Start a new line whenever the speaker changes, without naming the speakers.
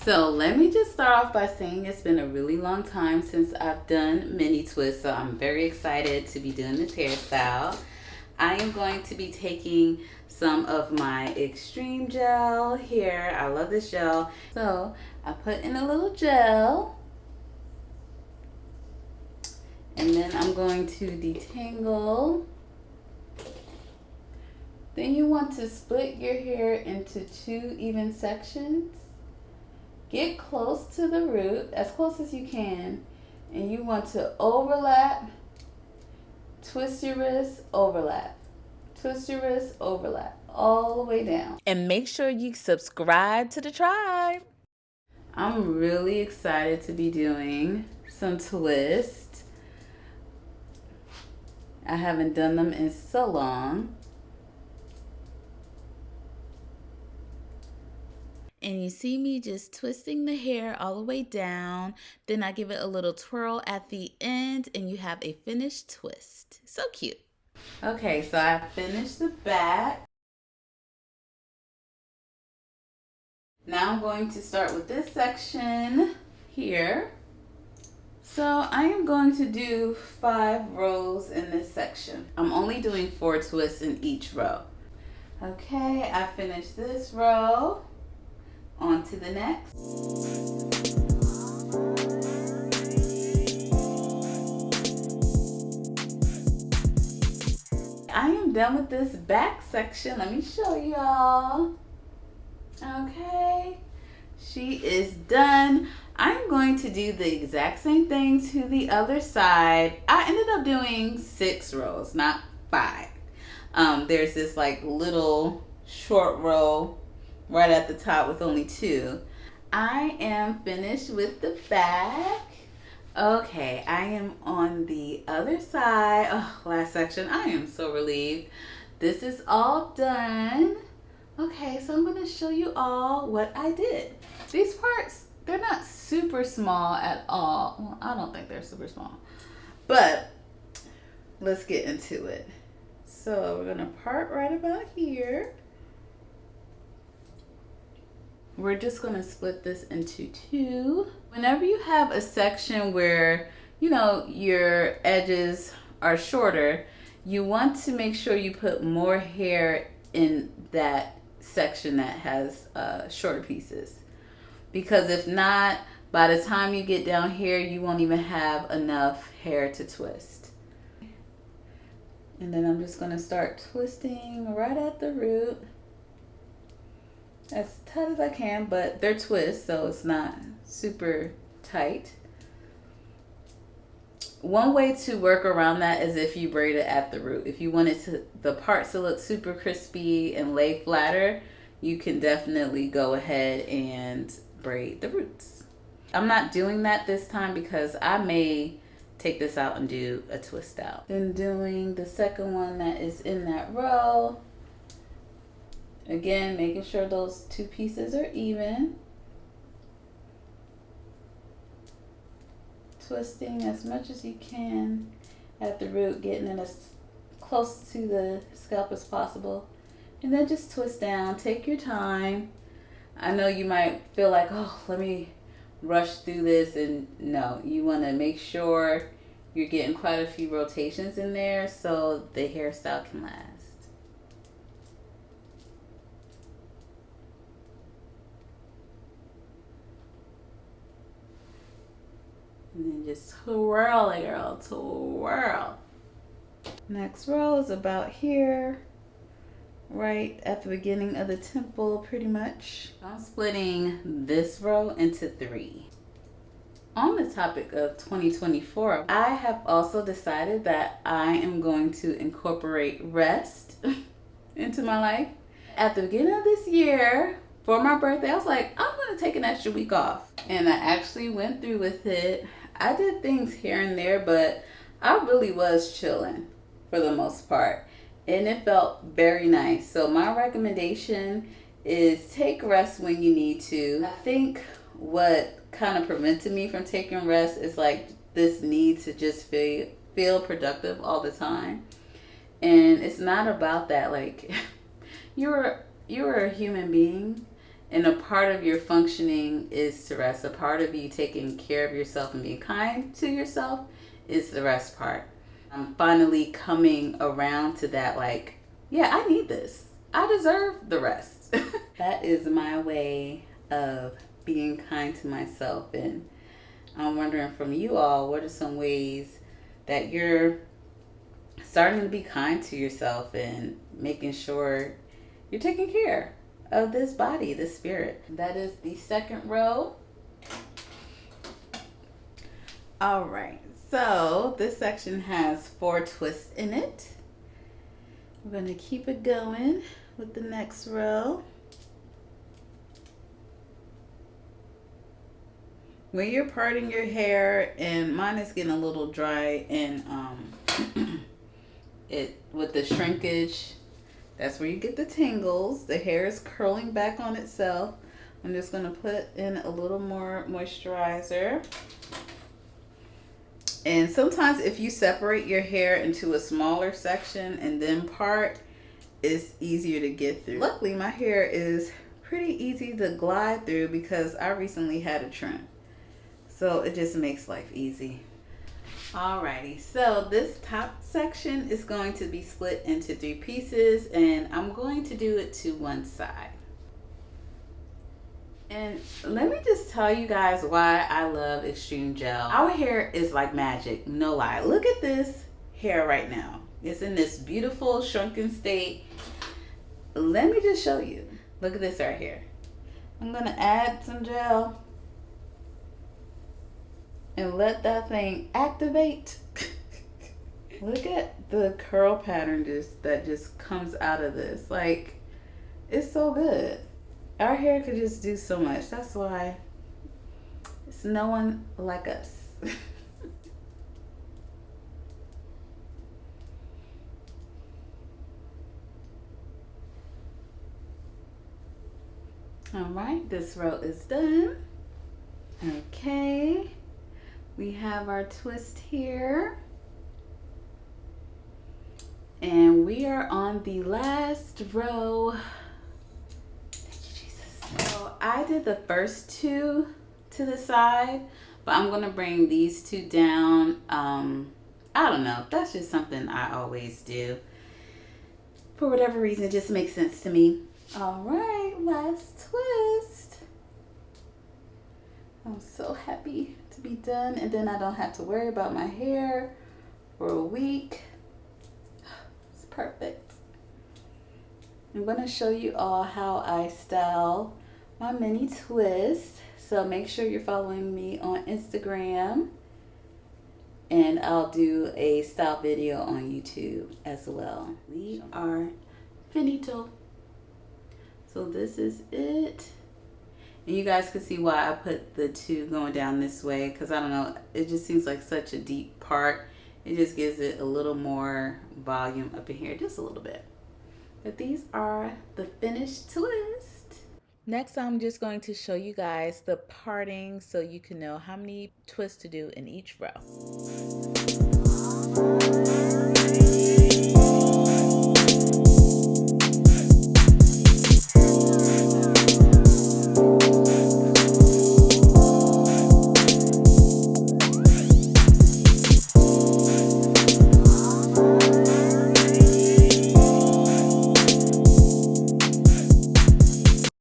So let me just start off by saying it's been a really long time since I've done mini twists, so I'm very excited to be doing this hairstyle. I am going to be taking some of my extreme gel here. I love this gel. So I put in a little gel, and then I'm going to detangle. Then you want to split your hair into 2 even sections. Get close to the root, as close as you can, and you want to overlap, twist your wrist, overlap, twist your wrist, overlap, all the way down.
And make sure you subscribe to the tribe.
I'm really excited to be doing some twists. I haven't done them in so long.
And you see me just twisting the hair all the way down. Then I give it a little twirl at the end and you have a finished twist. So cute.
Okay, so I finished the back. Now I'm going to start with this section here. So I am going to do 5 rows in this section. I'm only doing 4 twists in each row. Okay, I finished this row. On to the next. I am done with this back section. Let me show y'all. Okay, she is done. I'm going to do the exact same thing to the other side. I ended up doing 6 rows, not 5. There's this like little short row right at the top with only 2. I am finished with the back. Okay, I am on the other side. Oh, last section. I am so relieved. This is all done. Okay, so I'm going to show you all what I did. These parts, they're not super small at all. Well, I don't think they're super small. But let's get into it. So we're going to part right about here. We're just going to split this into 2. Whenever you have a section where, you know, your edges are shorter, you want to make sure you put more hair in that section that has shorter pieces. Because if not, by the time you get down here, you won't even have enough hair to twist. And then I'm just going to start twisting right at the root. As tight as I can, but they're twists, so it's not super tight. One way to work around that is if you braid it at the root. If you want the parts to look super crispy and lay flatter, you can definitely go ahead and braid the roots. I'm not doing that this time because I may take this out and do a twist out. Then doing the second one that is in that row. Again, making sure those 2 pieces are even. Twisting as much as you can at the root, getting it as close to the scalp as possible. And then just twist down. Take your time. I know you might feel like, oh, let me rush through this. And no, you want to make sure you're getting quite a few rotations in there so the hairstyle can last. And then just twirl it, girl, twirl. Next row is about here, right at the beginning of the temple, pretty much. I'm splitting this row into 3. On the topic of 2024, I have also decided that I am going to incorporate rest into my life. At the beginning of this year, for my birthday, I was like, I'm going to take an extra week off. And I actually went through with it. I did things here and there, but I really was chilling for the most part. And it felt very nice. So my recommendation is take rest when you need to. I think what kind of prevented me from taking rest is like this need to just feel productive all the time. And it's not about that. Like you're a human being, And a part of your functioning is to rest. A part of you taking care of yourself and being kind to yourself is the rest part. I'm finally coming around to that, like, yeah, I need this. I deserve the rest. That is my way of being kind to myself. And I'm wondering from you all, what are some ways that you're starting to be kind to yourself and making sure you're taking care of this body, this spirit? That is the second row. All right, so this section has 4 twists in it. We're going to keep it going with the next row. When you're parting your hair, and mine is getting a little dry, and it with the shrinkage, that's where you get the tangles. The hair is curling back on itself. I'm just going to put in a little more moisturizer. And sometimes if you separate your hair into a smaller section and then part, it's easier to get through. Luckily, my hair is pretty easy to glide through because I recently had a trim. So it just makes life easy. Alrighty, so this top section is going to be split into 3 pieces, and I'm going to do it to one side. And let me just tell you guys why I love Extreme Gel. Our hair is like magic, no lie. Look at this hair right now. It's in this beautiful shrunken state. Let me just show you. Look at this right here. I'm gonna add some gel and let that thing activate. Look at the curl pattern that just comes out of this. Like, it's so good. Our hair could just do so much. That's why it's no one like us. All right, this row is done. Okay, we have our twist here. And we are on the last row. So I did the first 2 to the side, but I'm gonna bring these 2 down. I don't know, that's just something I always do. For whatever reason, it just makes sense to me. All right, last twist. I'm so happy to be done, and then I don't have to worry about my hair for a week. It's perfect. I'm gonna show you all how I style my mini twist. So make sure you're following me on Instagram, and I'll do a style video on YouTube as well. We are finito. So this is it. And you guys can see why I put the 2 going down this way, because I don't know, it just seems like such a deep part. It just gives it a little more volume up in here, just a little bit. But these are the finished twist.
Next, I'm just going to show you guys the parting so you can know how many twists to do in each row.